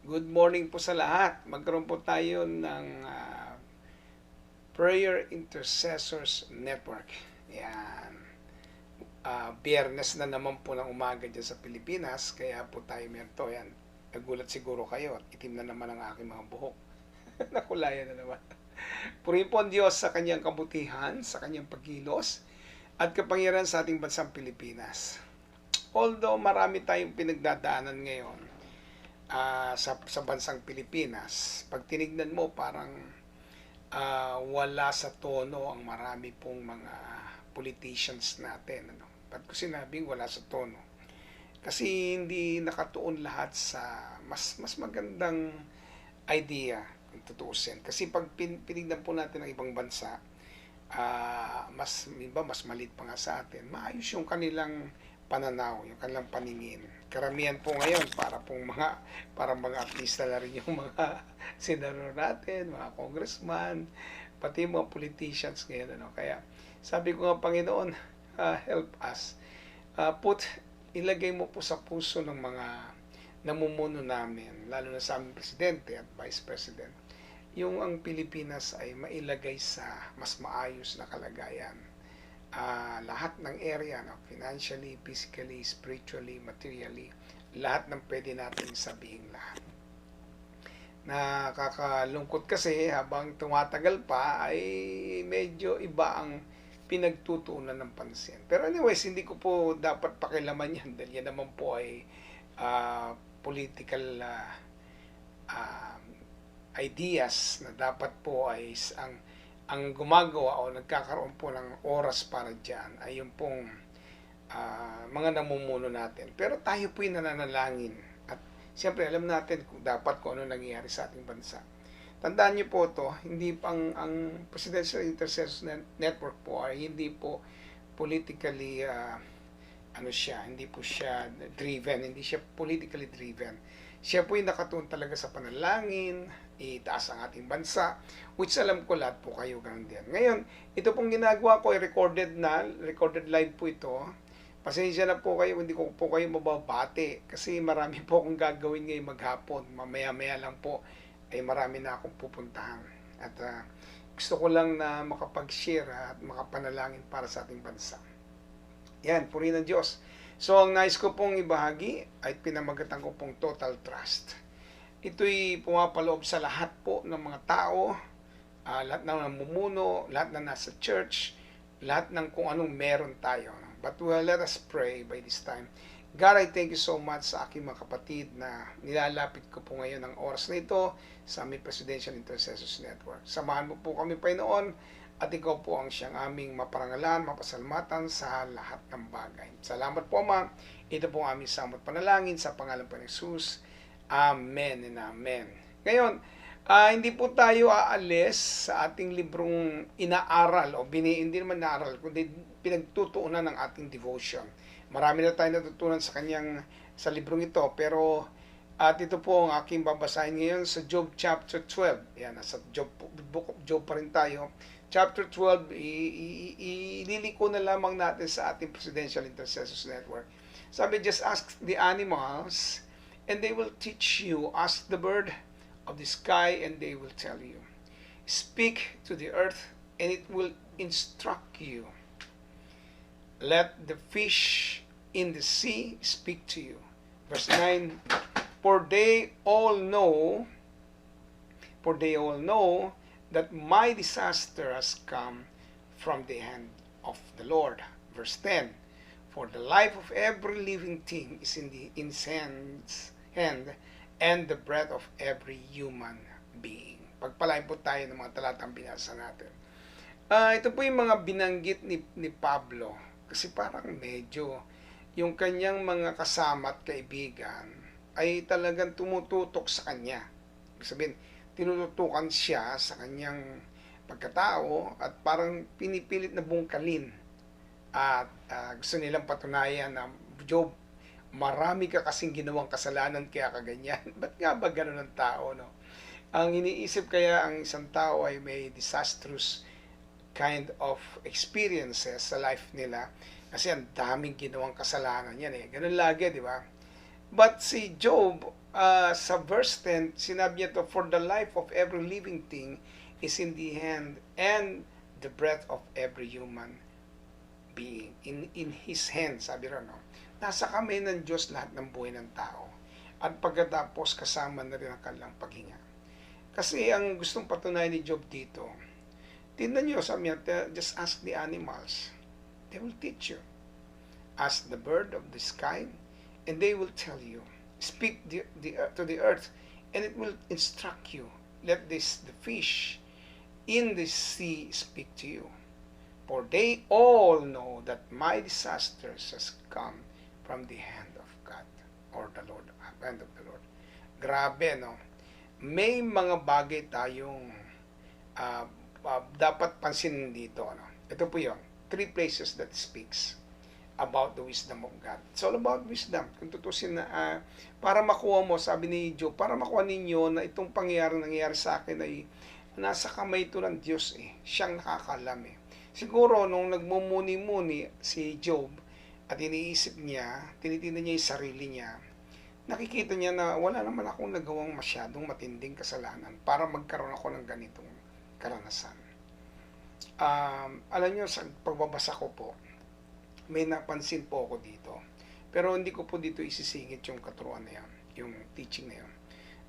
Good morning po sa lahat. Magkaroon po tayo ng Prayer Intercessors Network. Yan. Biyernes na naman po ng umaga dyan sa Pilipinas, kaya po tayo merto. Yan. Nagulat siguro kayo at itim na naman ang aking mga buhok. Nakulayan na naman. Purihin po ang Diyos sa kanyang kabutihan, sa kanyang pagkilos, at kapangyarihan sa ating bansang Pilipinas. Although marami tayong pinagdadaanan ngayon, sa bansang Pilipinas, pag tinignan mo parang wala sa tono ang marami pong mga politicians natin. Ba't ko sinabing wala sa tono? Kasi hindi nakatuon lahat sa mas magandang idea kung tutuusin. Kasi pag pinignan po natin ang ibang bansa, mas malit pa nga sa atin, maayos yung kanilang pananaw, yung kanilang paningin. Karamihan po ngayon para mga artista na rin yung mga senador natin, mga congressman, pati yung mga politicians ngayon. Kaya sabi ko nga, Panginoon, help us. Ilagay mo po sa puso ng mga namumuno namin, lalo na sa aming presidente at vice president, yung ang Pilipinas ay mailagay sa mas maayos na kalagayan. Lahat ng area, financially, physically, spiritually, materially, lahat ng pwede natin sabihin lahat. Nakakalungkot kasi habang tumatagal pa ay medyo iba ang pinagtutuunan ng pansin. Pero anyways, hindi ko po dapat pakilaman yan dahil yan naman po ay political ideas na dapat po ay ang gumagawa o nagkakaroon po ng oras para dyan ay yung pong mga namumuno natin. Pero tayo po yung nananalangin. At siyempre alam natin kung ano nangyayari sa ating bansa. Tandaan niyo po to, hindi pang ang Presidential Intercessors Network po ay hindi po politically hindi po siya driven, hindi siya politically driven. Siya po yung nakatuon talaga sa panalangin, itaas ang ating bansa, which alam ko lahat po kayo ganun din. Ngayon, ito pong ginagawa ko ay recorded live po ito. Pasensya na po kayo, hindi ko po kayo mababati kasi marami po akong gagawin ngayong maghapon. Mamaya-maya lang po ay marami na akong pupuntahan. At gusto ko lang na makapag-share at makapanalangin para sa ating bansa. Yan, purihin ng Diyos. So, ang nais ko pong ibahagi ay pinamagatan ko pong total trust. Ito'y pumapaloob sa lahat po ng mga tao, lahat ng namumuno, lahat na nasa church, lahat ng kung anong meron tayo. But let us pray by this time. God, I thank you so much sa aking mga kapatid na nilalapit ko po ngayon ang oras na ito sa aming Presidential Intercessors Network. Samahan mo po kami, Panginoon, at ikaw po ang siyang aming maparangalan, mapasalamatan sa lahat ng bagay. Salamat po, Ama. Ito po ang aming samot panalangin sa pangalan po ni Jesus. Amen and amen. Ngayon, hindi po tayo aalis sa ating librong inaaral, hindi naman inaaral, kundi pinagtutuunan ng ating devotion. Marami na tayo natutunan sa librong ito, pero at ito po ang aking babasahin ngayon sa Job chapter 12. Yan, nasa book of Job pa rin tayo. Chapter 12, ililiko na lamang natin sa ating Presidential Intercessors Network. Sabi, just ask the animals and they will teach you. Ask the bird of the sky and they will tell you. Speak to the earth and it will instruct you. Let the fish in the sea speak to you. Verse 9, For they all know that my disaster has come from the hand of the Lord. Verse 10, For the life of every living thing is in His hand, and the breath of every human being. Pagpalain po tayo ng mga talatang binasa natin. Ito po yung mga binanggit ni Pablo, kasi parang medyo yung kanyang mga kasama at kaibigan ay talagang tumututok sa kanya. Ibig sabihin, tinututukan siya sa kanyang pagkatao at parang pinipilit na bungkalin. At gusto nilang patunayan na, Job, marami ka kasing ginawang kasalanan kaya kaganyan. Ba't nga ba ganun ang tao? No? Ang iniisip kaya ang isang tao ay may disastrous kind of experiences sa life nila kasi ang daming ginawang kasalanan yan eh. Ganun lagi, di ba? But si Job, sa verse 10, sinabi niya to, for the life of every living thing is in the hand, and the breath of every human being. In His hand, sabi rin, no? Nasa kamay ng Diyos lahat ng buhay ng tao. At pagkatapos, kasama na rin ang kanilang paghinga. Kasi ang gustong patunayan ni Job dito, tingnan nyo, sabi niya, just ask the animals. They will teach you. Ask the bird of the sky, and they will tell you. Speak to the earth, and it will instruct you. Let the fish in the sea speak to you. For they all know that my disasters has come from the hand of God, or the Lord, hand of the Lord. Grabe, no? May mga bagay tayong dapat pansinin dito, no? Ito po yun. 3 places that speaks about the wisdom of God. It's all about wisdom. Kung tutusin na, para makuha mo, sabi ni Job, para makuha ninyo na itong nangyayari sa akin ay nasa kamay ito ng Diyos eh. Siyang nakakalam eh. Siguro, nung nagmumuni-muni si Job, at iniisip niya, tinitingnan niya yung sarili niya, nakikita niya na wala naman akong nagawang masyadong matinding kasalanan para magkaroon ako ng ganitong karanasan. Alam niyo, sa pagbabasa ko po, may napansin po ako dito. Pero hindi ko po dito isisingit yung katuruan na yan, yung teaching na yan.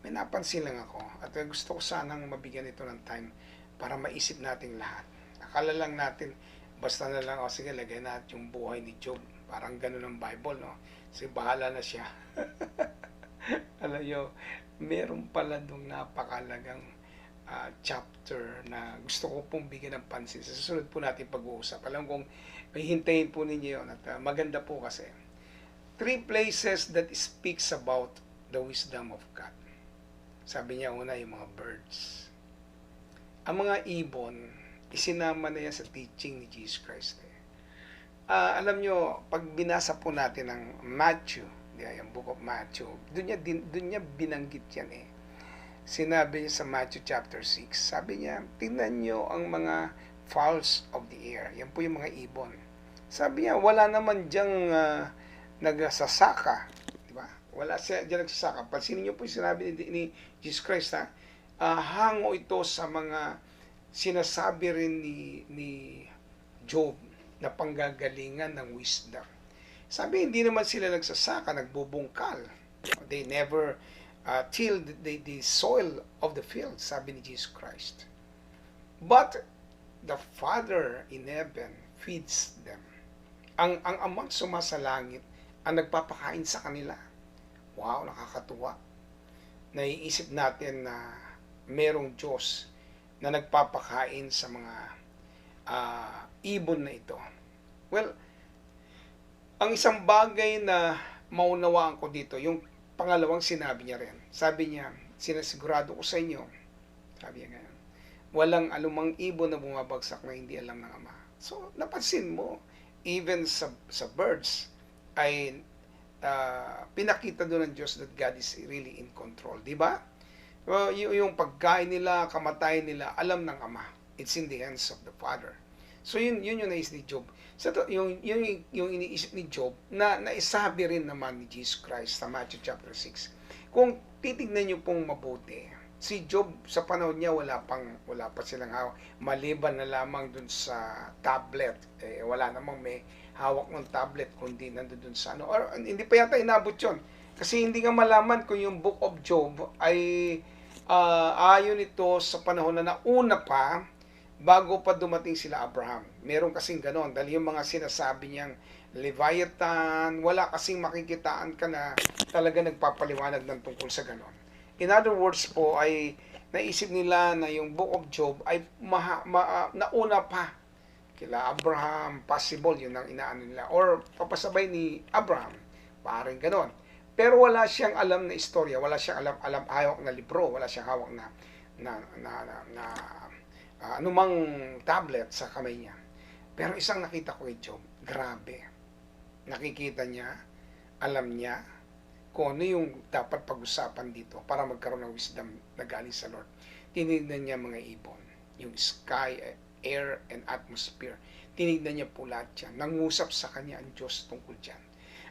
May napansin lang ako at gusto ko sanang mabigyan ito ng time para maisip natin lahat. Akala lang natin, basta na lang, sige, lagay natin yung buhay ni Job. Parang ganun ang Bible, no? Sige, bahala na siya. Alam nyo, meron pala dong napakalagang chapter na gusto ko pong bigyan ng pansin. Sa susunod po natin pag-uusap. Alam kong hintayin po ninyo yun at maganda po kasi. 3 places that speaks about the wisdom of God. Sabi niya una, yung mga birds. Ang mga ibon, isinama na yan sa teaching ni Jesus Christ. Alam nyo, pag binasa po natin ang Matthew, yung book of Matthew, doon niya binanggit yan eh. Sinabi niya sa Matthew chapter 6, sabi niya, tingnan nyo ang mga fowls of the air. Yan po yung mga ibon. Sabi niya, wala naman diyang nagsasaka. Diba? Wala siya dyan nagsasaka. Pansinin nyo po yung sinabi ni Jesus Christ, ha? Hango ito sa mga sinasabi rin ni Job na panggagalingan ng wisdom. Sabi, hindi naman sila nagsasaka, nagbubungkal. They never till the soil of the field, sabi ni Jesus Christ. But the Father in heaven feeds them. Ang amang sumasalangit ang nagpapakain sa kanila. Wow, nakakatuwa. Naiisip natin na merong Diyos na nagpapakain sa mga ibon na ito. Well, ang isang bagay na maunawaan ko dito, yung pangalawang sinabi niya rin. Sabi niya, sinasigurado ko sa inyo, sabi niya ngayon, walang alumang ibon na bumabagsak na hindi alam ng Ama. So, napansin mo, even sa birds, ay pinakita doon ng Diyos that God is really in control. Diba? Yung pagkain nila, kamatayan nila, alam ng Ama. It's in the hands of the Father. So, yun yung naisip ni Job. So, yung iniisip ni Job na naisabi rin naman ni Jesus Christ sa Matthew chapter 6. Kung titignan niyo pong mabuti, si Job sa panahon niya wala pa silang hawak, maliban na lamang dun sa tablet. Wala namang may hawak ng tablet kundi nandun dun sa ano, or hindi pa yata inabot yun. Kasi hindi nga malaman kung yung Book of Job ay ayon ito sa panahon na nauna pa bago pa dumating sila Abraham. Meron kasing ganon, dahil yung mga sinasabi niyang Leviathan, wala kasing makikitaan ka na talaga nagpapaliwanag ng tungkol sa ganon. In other words po, ay naisip nila na yung Book of Job ay nauna pa kila Abraham, possible, yun ang inaano nila. Or papasabay ni Abraham, parang ganon. Pero wala siyang alam na istorya, wala siyang alam hawak na libro, wala siyang hawak na anumang tablet sa kamay niya. Pero isang nakita ko kay Job, grabe. Nakikita niya, alam niya, kung ano yung dapat pag-usapan dito para magkaroon ng wisdom na galing sa Lord. Tinignan niya mga ibon, yung sky, air, and atmosphere. Tinignan niya po lahat yan. Nangusap sa kanya ang Diyos tungkol dyan.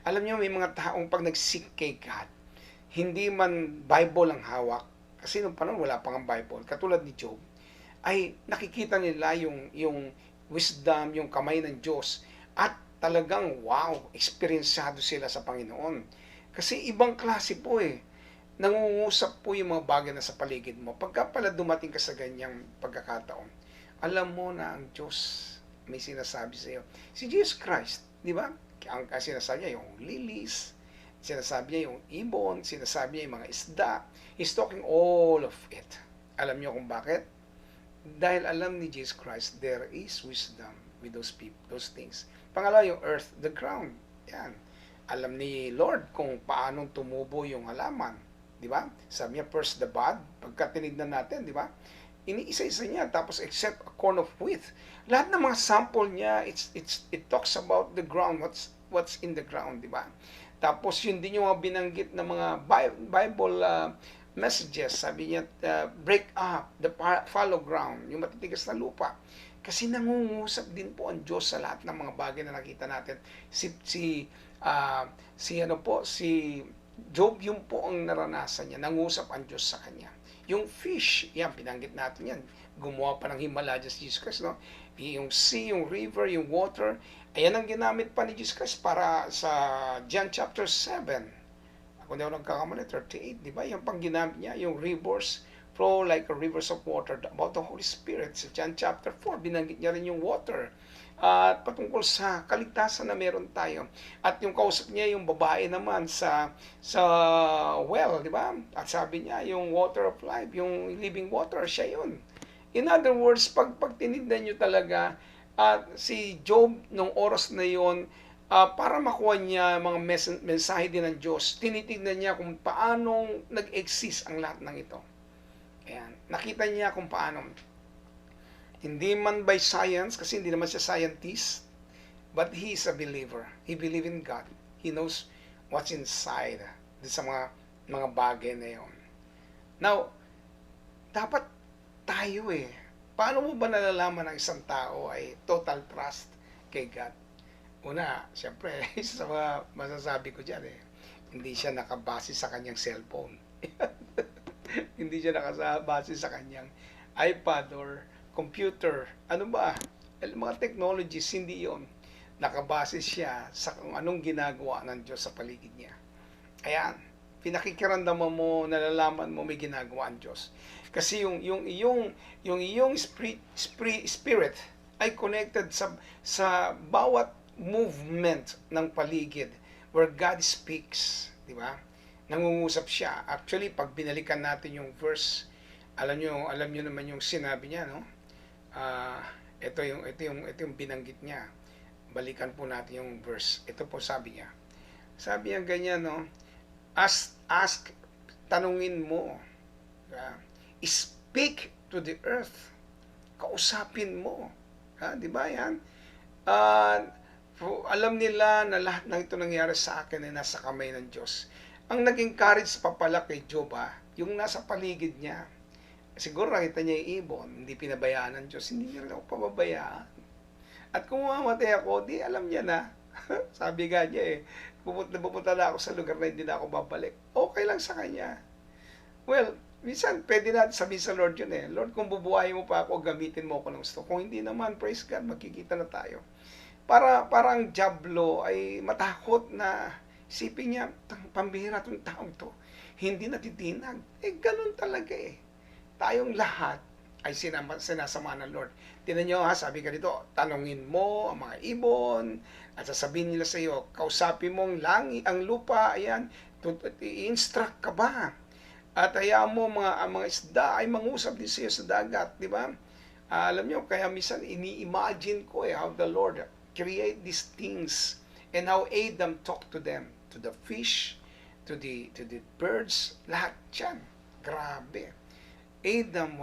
Alam niyo, may mga taong pag nagsik kay God, hindi man Bible ang hawak, kasi nung panahon wala pang ang Bible, katulad ni Job, ay nakikita nila yung wisdom, yung kamay ng Diyos, at talagang wow, eksperyensado sila sa Panginoon. Kasi ibang klase po eh. Nangungusap po yung mga bagay na sa paligid mo. Pagka pala dumating ka sa ganyang pagkakataon, alam mo na ang Diyos may sinasabi sa iyo. Si Jesus Christ, di ba? Ang sinasabi niya yung lilies, sinasabi niya yung ibon, sinasabi niya yung mga isda. He's talking all of it. Alam niyo kung bakit? Dahil alam ni Jesus Christ, there is wisdom with those people, those things. Pangalawa, yung earth, the ground. Yan. Alam ni Lord kung paanong tumubo yung halaman. Di ba? Sabi niya, first the bud. Pagka tinignan natin, di ba? Iniisa-isa niya. Tapos, except a corn of wheat. Lahat ng mga sample niya, it talks about the ground, what's in the ground, di ba? Tapos, yun din yung mga binanggit na mga Bible messages. Sabi niya, break up the fallow ground, yung matitigas na lupa. Kasi nangungusap din po ang Diyos sa lahat ng mga bagay na nakita natin. Si Job, yung po ang naranasan niya, nangusap ang Diyos sa kanya. Yung fish, yan, binanggit natin yan. Gumawa pa ng Himalaya si Jesus Christ, no? Yung sea, yung river, yung water, ayan ang ginamit pa ni Jesus Christ para sa John chapter 7. Kung di ako nagkakamali, 38, di ba? Yan pang ginamit niya, yung rivers flow like a rivers of water, about the Holy Spirit. Sa John chapter 4, binanggit niya rin yung water. At patungkol sa kaligtasan na meron tayo. At yung kausap niya, yung babae naman sa well, di ba? At sabi niya, yung water of life, yung living water, siya yun. In other words, pag tinignan nyo talaga, si Job, nung oras na yon, para makuha niya mga mensahe din ng Diyos, tinitignan niya kung paanong nag-exist ang lahat ng ito. Ayan. Nakita niya kung paano. Hindi man by science, kasi hindi naman siya scientist, but he is a believer. He believes in God. He knows what's inside sa mga bagay na yun. Now, dapat tayo eh. Paano mo ba nalalaman ng isang tao ay total trust kay God? Una, siyempre, isa sa mga masasabi ko dyan eh, hindi siya nakabase sa kanyang cellphone. Hindi siya nakabase sa kanyang iPad or computer. Ano ba? Mga technologies, hindi yon. Nakabase siya sa kung anong ginagawa ng Diyos sa paligid niya. Ayan, pinakikiramdaman mo, nalalaman mo may ginagawa ang Diyos. Kasi yung iyong spirit ay connected sa bawat movement ng paligid where God speaks, di ba? Nangungusap siya. Actually, pag binalikan natin yung verse, alam niyo naman yung sinabi niya, no? Ito yung binanggit niya. Balikan po natin yung verse. Ito po sabi niya. Sabi niya ganyan, no? Ask, tanungin mo. Speak to the earth. Kausapin mo. Di ba yan? Alam nila na lahat ng ito nangyari sa akin ay nasa kamay ng Diyos. Ang naging courage pa pala kay Job, yung nasa paligid niya. Siguro nakita niya yung ibon, hindi pinabayaan ng Diyos, hindi niya rin ako pababayaan. At kung mamatay ako, di alam niya na. Sabi nga niya eh, pupunta na ako sa lugar na hindi na ako babalik. Okay lang sa kanya. Well, minsan pwede natin sabihin sa Lord yun eh. Lord, kung bubuhayin mo pa ako, gamitin mo ako ng gusto. Kung hindi naman, praise God, magkikita na tayo. Parang Diablo ay matakot na isipin niya, pambihira itong taong to. Hindi natitinag. Ganun talaga eh. Tayong lahat ay sinasama ng Lord. Tingnan nyo sabi ka dito, tanungin mo ang mga ibon, at sasabihin nila sa iyo, kausapin mong langit, ang lupa, ayan, i-instruct ka ba? At hayaan mo mga isda ay mangusap din sa iyo sa dagat, di ba? Alam nyo, kaya minsan ini-imagine ko how the Lord create these things and how Adam talk to them, to the fish, to the birds, lahat yan. Grabe. Adam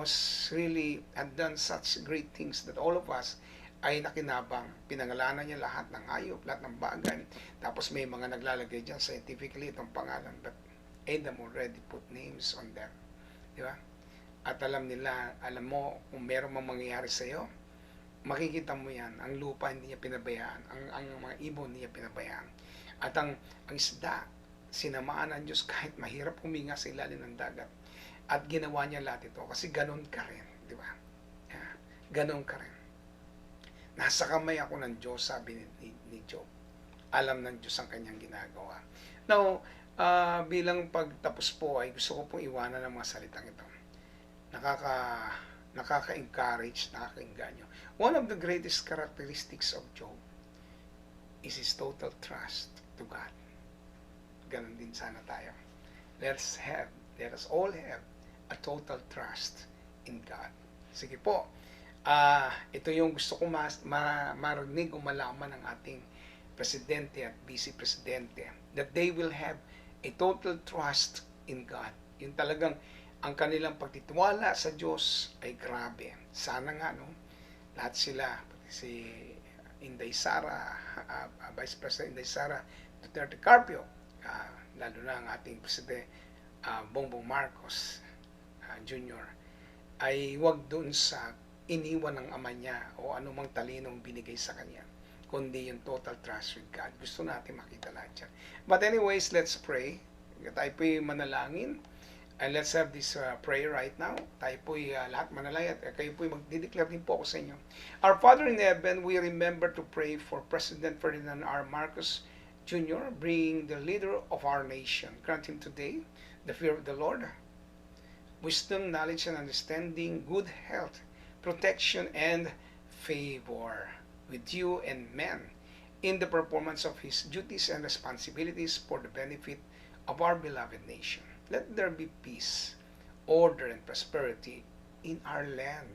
had done such great things that all of us ay nakinabang. Pinangalanan niya lahat ng hayop, lahat ng bagay. Tapos may mga naglalagay dyan scientifically itong pangalan. But Adam already put names on them. Di ba? At alam mo, kung meron mang mangyayari sa iyo, makikita mo yan. Ang lupa hindi niya pinabayaan. Ang mga ibon hindi niya pinabayaan. At ang isda, sinamaan ng Diyos kahit mahirap huminga sa ilalim ng dagat. At ginawa niya lahat ito kasi ganun ka rin, di ba? Ganun ka rin. Nasa kamay ako ng Diyos, sabi ni Job. Alam ng Diyos ang kanyang ginagawa. Now, bilang pagtapos po ay gusto ko pong iwanan ng mga salitang ito. Nakaka-encourage, nakaka-inganyo. One of the greatest characteristics of Job is his total trust to God. Ganon din sana tayo. Let us all have a total trust in God. Sige po. Ito yung gusto ko marinig o malaman ng ating presidente at vice presidente, that they will have a total trust in God. Yung talagang ang kanilang pagtitiwala sa Diyos ay grabe. Sana nga, no? Lahat sila, si Inday Sara, Vice President Inday Sara Duterte Carpio, lalo na ang ating presidente Bongbong Marcos Jr., ay wag doon sa iniwan ng ama niya o anumang talinong binigay sa kanya, kundi yung total trust with God. Gusto natin makita lahat yan. But anyways, let's pray. Tayo po'y manalangin. And let's have this prayer right now. Tayo po'y lahat manalangin. At kayo po'y magdideclare din po ako sa inyo. Our Father in heaven, we remember to pray for President Ferdinand R. Marcos Jr., being the leader of our nation. Grant him today the fear of the Lord, wisdom, knowledge, and understanding, good health, protection, and favor with you and men in the performance of his duties and responsibilities for the benefit of our beloved nation. Let there be peace, order, and prosperity in our land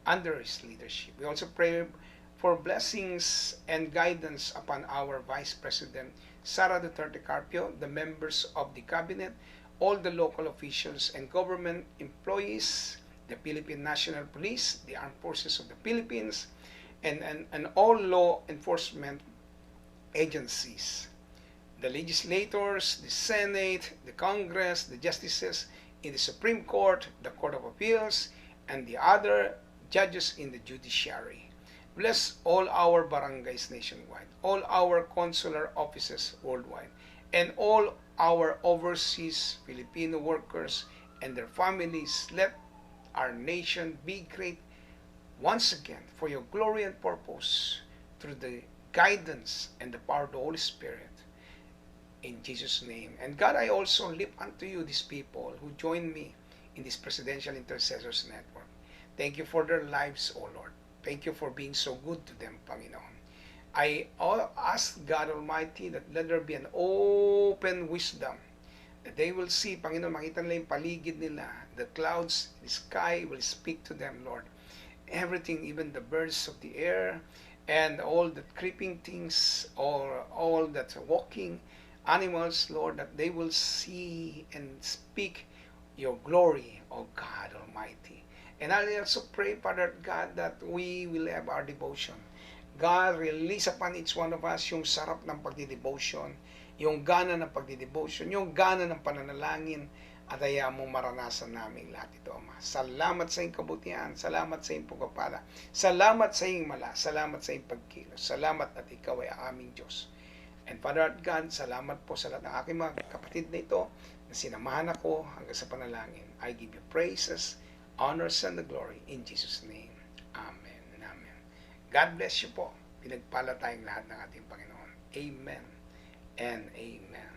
under his leadership. We also pray for blessings and guidance upon our Vice President Sara Duterte Carpio, the members of the cabinet, all the local officials and government employees, the Philippine National Police, the Armed Forces of the Philippines, and all law enforcement agencies, the legislators, the Senate, the Congress, the justices in the Supreme Court, the Court of Appeals, and the other judges in the judiciary. Bless all our barangays nationwide, all our consular offices worldwide, and all our overseas Filipino workers and their families. Let our nation be great once again for your glory and purpose through the guidance and the power of the Holy Spirit. In Jesus' name. And God, I also lift unto you these people who join me in this Presidential Intercessors Network. Thank you for their lives, O Lord. Thank you for being so good to them, Panginoon. I ask God Almighty that let there be an open wisdom, that they will see, Panginoon, makita nila yung paligid nila, the clouds, the sky will speak to them, Lord. Everything, even the birds of the air, and all the creeping things, or all that's walking animals, Lord, that they will see and speak your glory, O God Almighty. And I also pray, Father God, that we will have our devotion. God, release upon each one of us yung sarap ng pagdidevotion, yung gana ng pagdidevotion, yung gana ng pananalangin, at hayaan mo maranasan namin lahat ito, Ama. Salamat sa iyong kabutihan, salamat sa iyong pagpapala, salamat sa iyong mala, salamat sa iyong pagkilos, salamat at ikaw ay aming Diyos. And Father God, salamat po sa lahat ng aking mga kapatid na ito na sinamahan ako hanggang sa panalangin. I give you praises, honors, and the glory in Jesus' name. Amen and amen. God bless you po. Pinagpala tayong lahat ng ating Panginoon. Amen and amen.